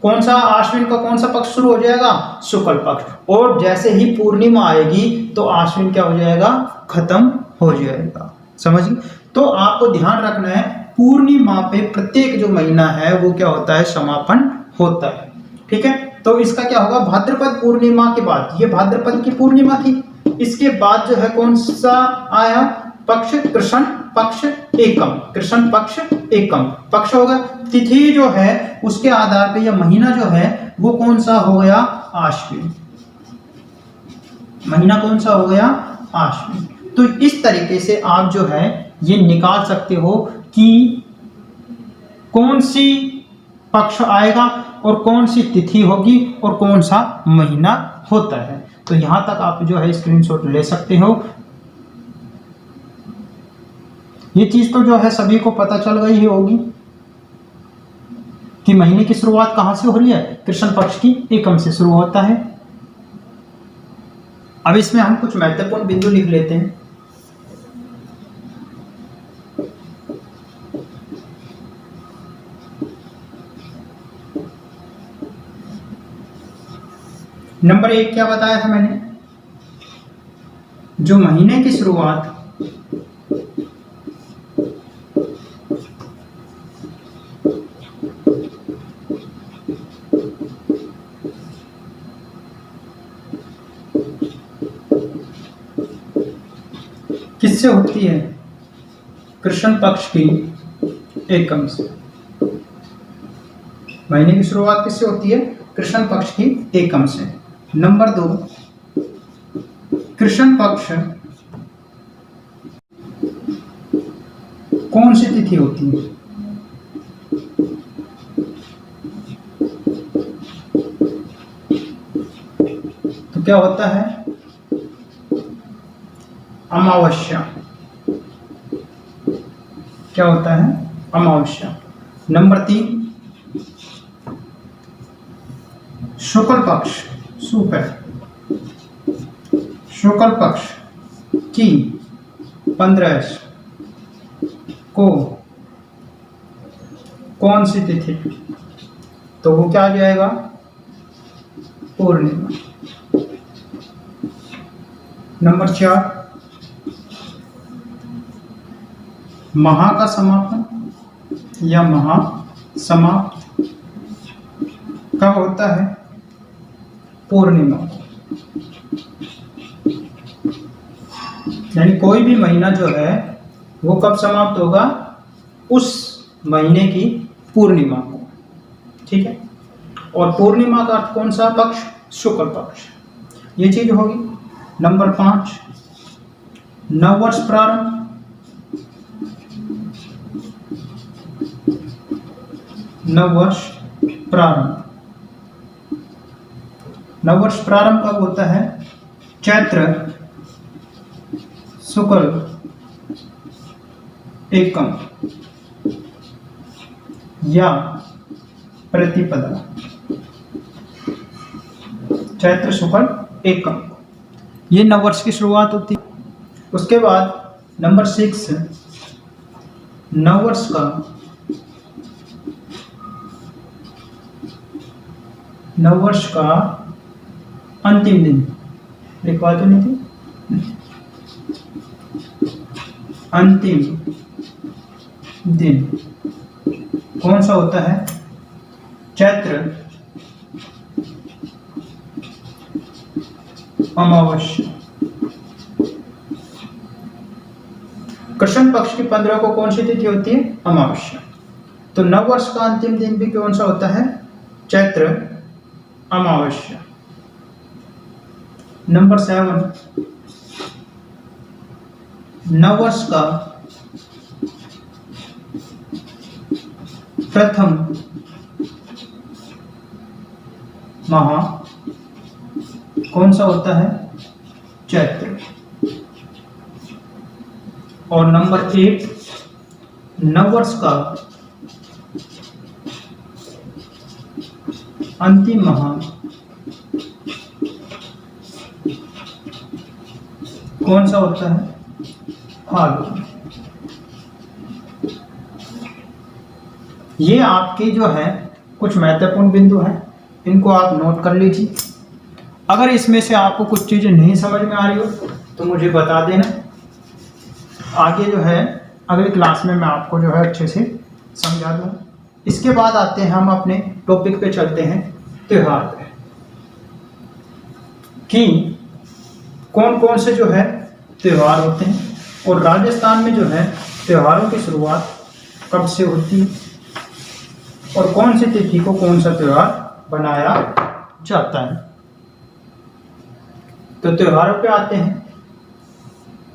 कौन सा? आश्विन का कौन सा पक्ष शुरू हो जाएगा? शुक्ल पक्ष। और जैसे ही पूर्णिमा आएगी तो आश्विन क्या हो जाएगा? खत्म हो जाएगा। समझिए? तो आपको ध्यान रखना है, पूर्णिमा पे प्रत्येक जो महीना है वो क्या होता है? समापन होता है। ठीक है। तो इसका क्या होगा? भाद्रपद पूर्णिमा के बाद, ये भाद्रपद की पूर्णिमा थी, इसके बाद जो है कौन सा आया पक्ष? कृष्ण पक्ष एकम। कृष्ण पक्ष एकम पक्ष होगा। तिथि जो है उसके आधार पे, या महीना जो है वो कौन सा हो गया? आश्विन। महीना कौन सा हो गया? आश्विन। तो इस तरीके से आप जो है ये निकाल सकते हो कि कौन सी पक्ष आएगा और कौन सी तिथि होगी और कौन सा महीना होता है। तो यहां तक आप जो है स्क्रीनशॉट ले सकते हो। ये चीज तो जो है सभी को पता चल गई ही होगी कि महीने की शुरुआत कहां से हो रही है? कृष्ण पक्ष की एकम से शुरू होता है। अब इसमें हम कुछ महत्वपूर्ण बिंदु लिख लेते हैं। नंबर 1 क्या बताया था मैंने? जो महीने की शुरुआत किससे होती है? कृष्ण पक्ष की एकम से। महीने की शुरुआत किससे होती है? कृष्ण पक्ष की एकम से। नंबर 2, कृष्ण पक्ष कौन सी तिथि होती है? तो क्या होता है? अमावस्या। क्या होता है? अमावस्या। नंबर 3, शुक्ल पक्ष, शुक्ल पक्ष की 15 को कौन सी तिथि? तो वो क्या आ जाएगा? पूर्णिमा। नंबर 4, महा का समापन या महा समाप्त कब होता है? पूर्णिमा। यानी कोई भी महीना जो है वो कब समाप्त होगा? उस महीने की पूर्णिमा को। ठीक है। और पूर्णिमा का अर्थ कौन सा पक्ष? शुक्ल पक्ष। ये चीज होगी। नंबर 5, नववर्ष प्रारंभ। नववर्ष प्रारंभ। नववर्ष प्रारंभ कब होता है? चैत्र शुक्ल एकम या प्रतिपदा। चैत्र शुक्ल एकम, ये नववर्ष की शुरुआत होती है। उसके बाद नंबर 6, नववर्ष का अंतिम दिन। लिखवा तो नहीं थी? अंतिम दिन कौन सा होता है? चैत्र अमावस्या। कृष्ण पक्ष की 15 को कौन सी तिथि होती है? अमावस्या। तो नववर्ष का अंतिम दिन भी कौन सा होता है? चैत्र अमावस्या। नंबर 7, नववर्ष का प्रथम माह कौन सा होता है? चैत्र। और नंबर 8, नववर्ष का अंतिम माह कौन सा होता है? फाल्गुन। ये आपके जो है कुछ महत्वपूर्ण बिंदु हैं, इनको आप नोट कर लीजिए। अगर इसमें से आपको कुछ चीजें नहीं समझ में आ रही हो तो मुझे बता देना। आगे जो है अगली क्लास में मैं आपको जो है अच्छे से समझा दूँ। इसके बाद आते हैं हम अपने टॉपिक पे चलते हैं, त्योहार पे, कि कौन कौन से जो है त्योहार होते हैं और राजस्थान में जो है त्योहारों की शुरुआत कब से होती है और कौन सी तिथि को कौन सा त्योहार बनाया जाता है। तो त्योहारों पे आते हैं।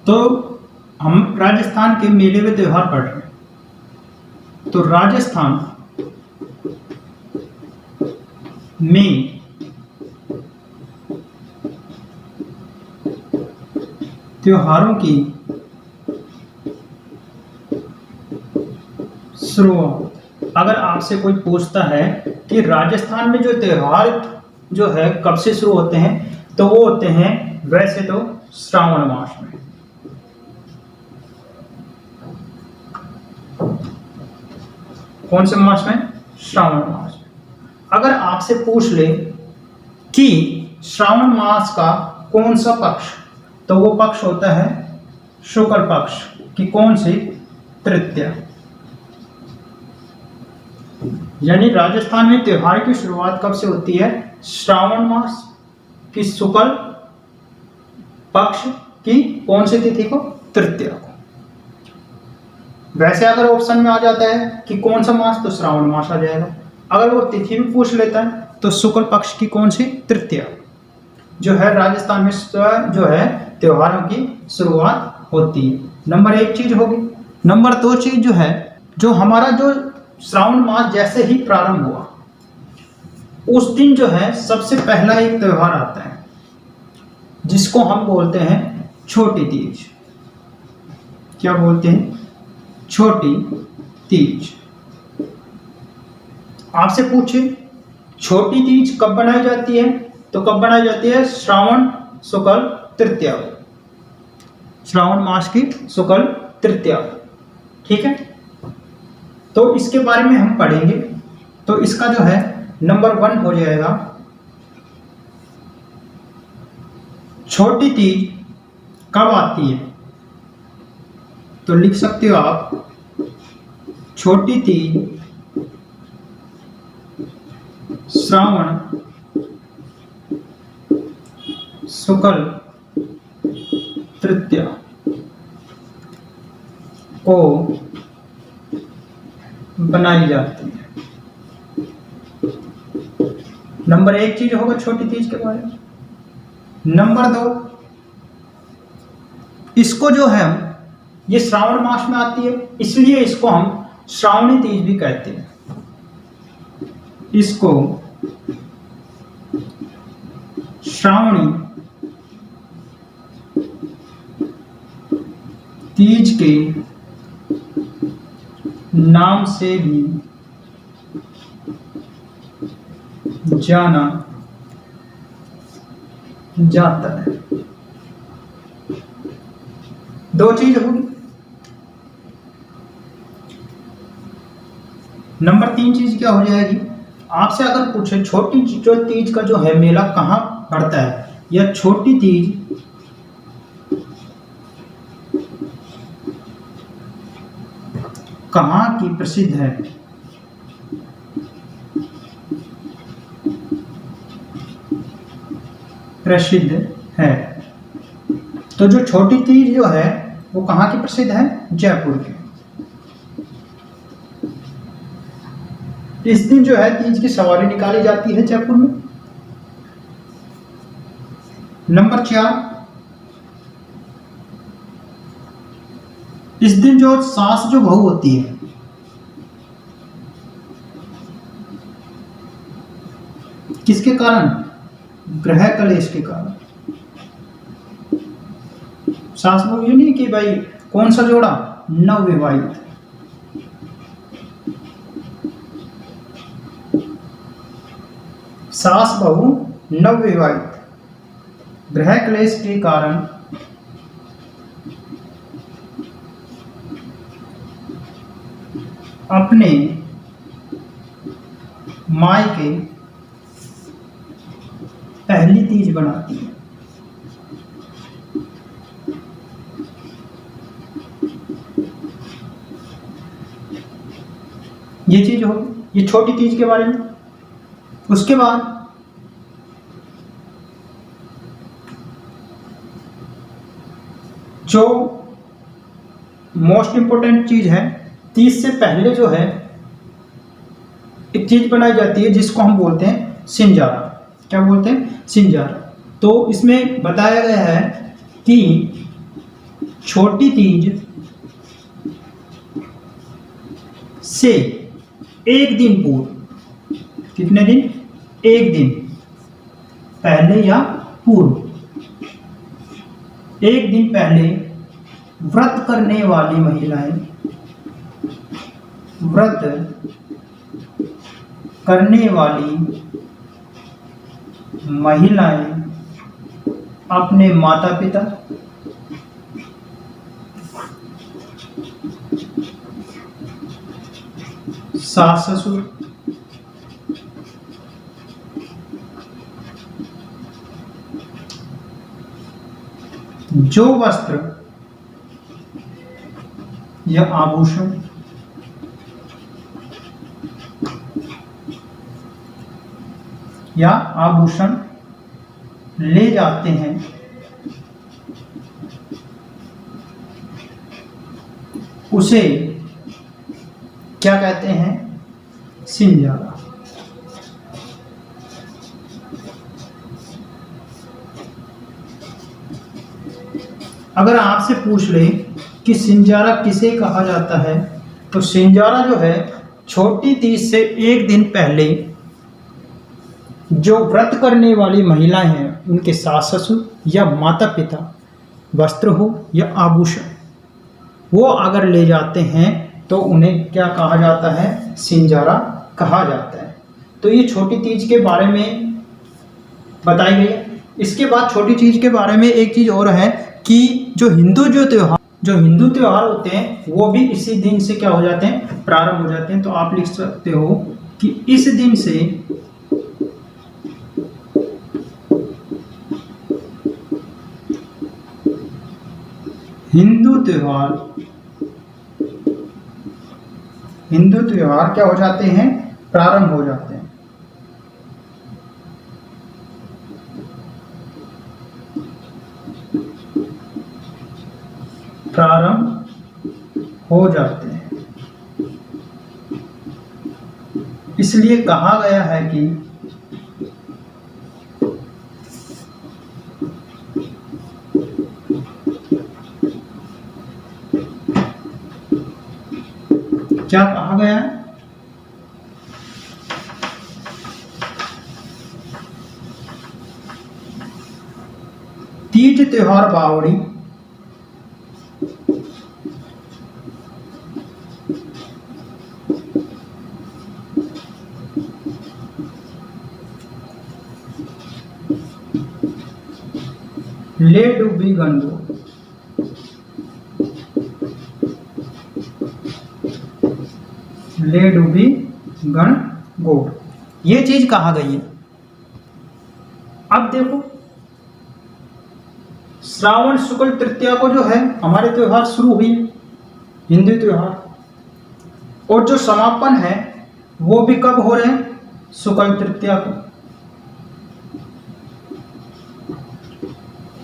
तो हम राजस्थान के मेले व त्योहार पढ़ रहे हैं। तो राजस्थान में त्योहारों की शुरुआत, अगर आपसे कोई पूछता है कि राजस्थान में जो त्योहार जो है कब से शुरू होते हैं, तो वो होते हैं वैसे तो श्रावण मास में। कौन से मास में? श्रावण मास में। अगर आपसे पूछ ले कि श्रावण मास का कौन सा पक्ष, तो वो पक्ष होता है शुक्ल पक्ष की कौन सी? तृतीया। यानी राजस्थान में त्योहार की शुरुआत कब से होती है? श्रावण मास की शुक्ल पक्ष की कौन सी तिथि को? तृतीया को। वैसे अगर ऑप्शन में आ जाता है कि कौन सा मास, तो श्रावण मास आ जाएगा। अगर वो तिथि भी पूछ लेता है तो शुक्ल पक्ष की कौन सी? तृतीया जो है राजस्थान में जो है त्योहारों की शुरुआत होती है। नंबर 1 चीज होगी। नंबर 2 चीज जो है, जो हमारा जो श्रावण मास जैसे ही प्रारंभ हुआ उस दिन जो है सबसे पहला एक त्योहार आता है जिसको हम बोलते हैं छोटी तीज। क्या बोलते हैं? छोटी तीज। आपसे पूछे छोटी तीज कब बनाई जाती है, तो कब बनाई जाती है? श्रावण शुक्ल तृतीया, श्रावण मास की शुक्ल तृतीया। ठीक है, तो इसके बारे में हम पढ़ेंगे। तो इसका जो है नंबर 1 हो जाएगा, छोटी तीज कब आती है? तो लिख सकते हो आप, छोटी तीज श्रावण शुक्ल तृतीया को बनाई जाती है। नंबर 1 चीज होगा छोटी तीज के बारे में। नंबर 2, इसको जो है ये श्रावण मास में आती है, इसलिए इसको हम श्रावणी तीज भी कहते हैं। इसको श्रावणी तीज के नाम से भी जाना जाता है। 2 चीज होगी। नंबर 3 चीज क्या हो जाएगी? आपसे अगर पूछे छोटी जो तीज का जो है मेला कहाँ पड़ता है, या छोटी तीज कहाँ की प्रसिद्ध है, प्रसिद्ध है, तो जो छोटी तीज जो है वो कहाँ की प्रसिद्ध है? जयपुर की। इस दिन जो है तीज की सवारी निकाली जाती है जयपुर में। नंबर 4, इस दिन जो सास जो बहू होती है, किसके कारण? ग्रह कलेश के कारण। सास बहू ये नहीं कि भाई कौन सा जोड़ा? नवविवाहित। सास बहू नवविवाहित ग्रह क्लेश के कारण अपने मायके पहली तीज बनाती है। ये चीज होगी, ये छोटी तीज के बारे में। उसके बाद जो मोस्ट इंपोर्टेंट चीज है, तीज से पहले जो है एक चीज बनाई जाती है जिसको हम बोलते हैं सिंजारा। क्या बोलते हैं? सिंजारा। तो इसमें बताया गया है कि छोटी तीज से एक दिन पूर्व, कितने दिन? एक दिन पहले या पूर्व, एक दिन पहले व्रत करने वाली महिलाएं, व्रत करने वाली महिलाएं अपने माता पिता, सास ससुर, जो वस्त्र या आभूषण ले जाते हैं, उसे क्या कहते हैं? सिंजारा। अगर आपसे पूछ ले कि सिंजारा किसे कहा जाता है, तो सिंजारा जो है छोटी तीज से एक दिन पहले जो व्रत करने वाली महिलाएं हैं उनके सास ससुर या माता पिता वस्त्र हो या आभूषण वो अगर ले जाते हैं तो उन्हें क्या कहा जाता है, सिंजारा कहा जाता है। तो ये छोटी तीज के बारे में बताई गई है। इसके बाद छोटी तीज के बारे में एक चीज़ और है कि जो हिंदू त्योहार होते हैं वो भी इसी दिन से क्या हो जाते हैं, प्रारंभ हो जाते हैं। तो आप लिख सकते हो कि इस दिन से हिंदू त्योहार क्या हो जाते हैं, प्रारंभ हो जाते हैं। इसलिए कहा गया है कि क्या कहा गया है, तीज त्योहार बावड़ी ले डूबी गणगौर, ले डूबी गणगौर, ये चीज कहा गई है। अब देखो श्रावण शुक्ल तृतीया को जो है हमारे त्योहार शुरू हुई है, हिंदू त्योहार, और जो समापन है वो भी कब हो रहे हैं, शुक्ल तृतीया को।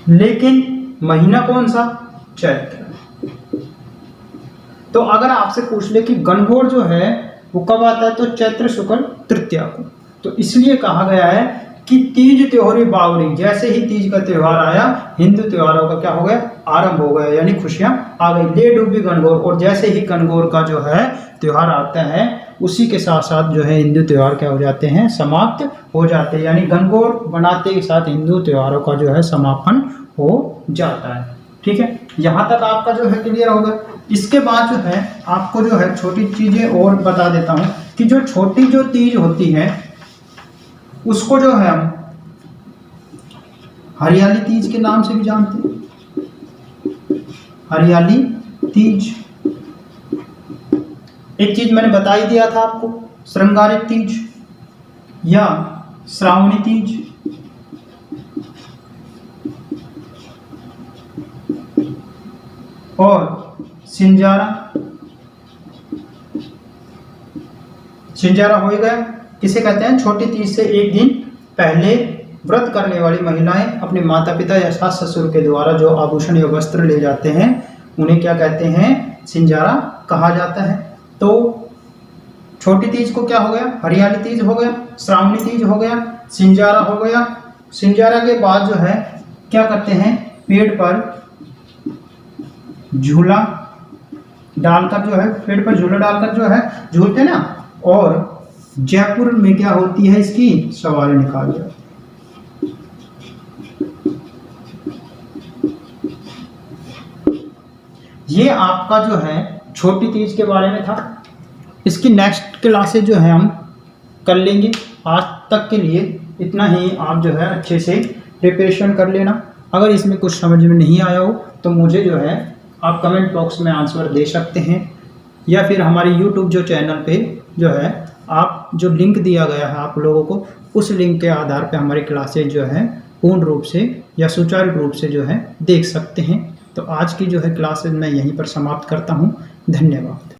लेकिन महीना कौन सा, चैत्र। तो अगर आपसे पूछ ले कि गणगौर जो है वो कब आता है, तो चैत्र शुक्ल तृतीया को। तो इसलिए कहा गया है कि तीज त्योहारी बावड़ी, जैसे ही तीज का त्योहार आया हिंदू त्योहारों का क्या हो गया, आरंभ हो गया, यानी खुशियां आ गई। ले डूबी गणगौर, और जैसे ही गणगौर का जो है त्योहार आता है उसी के साथ साथ जो है हिंदू त्योहार क्या हो जाते हैं, समाप्त हो जाते हैं। यानी गणगौर बनाते के साथ हिंदू त्योहारों का जो है समापन हो जाता है। ठीक है, यहाँ तक आपका जो है क्लियर होगा। इसके बाद जो है आपको जो है छोटी चीजें और बता देता हूँ कि जो छोटी जो तीज होती है उसको जो है हम हरियाली तीज के नाम से भी जानते हैं, हरियाली तीज। एक चीज मैंने बता ही दिया था आपको, श्रृंगारिक तीज या श्रावणी तीज। और सिंजारा, सिंजारा हो गया, किसे कहते हैं, छोटी तीज से एक दिन पहले व्रत करने वाली महिलाएं अपने माता पिता या सास ससुर के द्वारा जो आभूषण या वस्त्र ले जाते हैं उन्हें क्या कहते हैं, सिंजारा कहा जाता है। तो छोटी तीज को क्या हो गया, हरियाली तीज हो गया, श्रावणी तीज हो गया, सिंजारा हो गया। सिंजारा के बाद जो है क्या करते हैं, पेड़ पर झूला डालकर जो है, पेड़ पर झूला डालकर जो है झूलते ना, और जयपुर में क्या होती है, इसकी सवारी निकाल जाती है। ये आपका जो है छोटी तीज के बारे में था। इसकी नेक्स्ट क्लासेज जो है हम कर लेंगे। आज तक के लिए इतना ही, आप जो है अच्छे से प्रिपरेशन कर लेना। अगर इसमें कुछ समझ में नहीं आया हो तो मुझे जो है आप कमेंट बॉक्स में आंसर दे सकते हैं, या फिर हमारे YouTube जो चैनल पे जो है आप जो लिंक दिया गया है आप लोगों को, उस लिंक के आधार पे हमारी क्लासेज जो है पूर्ण रूप से या सुचारू रूप से जो है देख सकते हैं। तो आज की जो है क्लासेज मैं यहीं पर समाप्त करता हूँ। धन्यवाद।